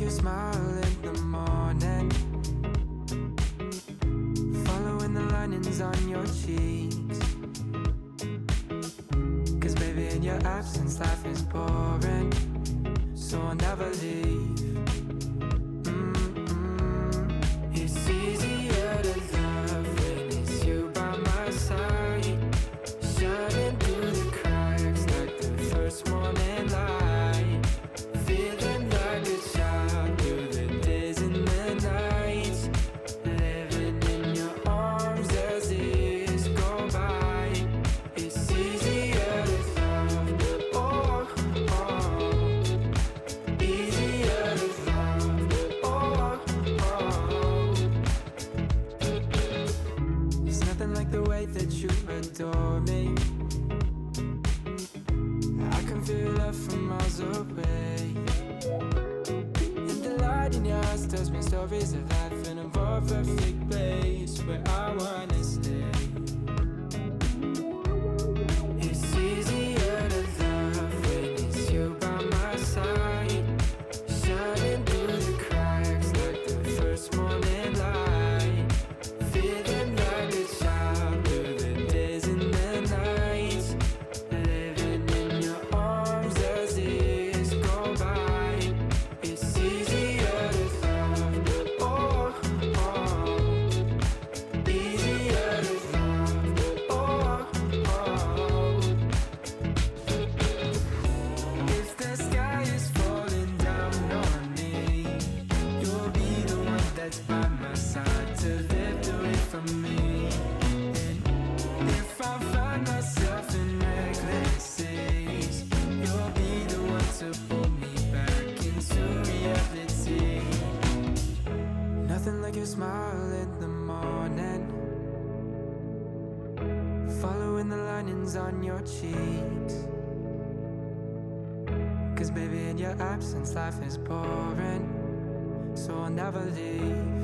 your smile in the morning, following the linings on your cheeks. 'Cause baby, in your absence life is boring, so I'll never leave. It's easier to love when it's you by my side, shining through the cracks like the first morning light, feeling like a child through the days and the nights, living in your arms as years go by. It's easier to love, oh, oh, easier to love, oh, oh. There's nothing like the way that you adore me. I can feel love from miles away, and the light in your eyes tells me stories of life in a more perfect place where I wanna stay. It's easier to love when it's you by my side, shining through the cracks like the first morning light, feeling like a child through the days and the nights, living in your arms as years go by. It's easier to love, oh, oh, easier to love, oh, oh. If the sky is falling down on me, you'll be the one that's by my side to lift away from me. And if I find myself in reckless seas, you'll be the one to pull me back into reality. Nothing like your smile in the morning, following the linings on your cheeks. 'Cause baby, in your absence life is boring, so I'll never leave.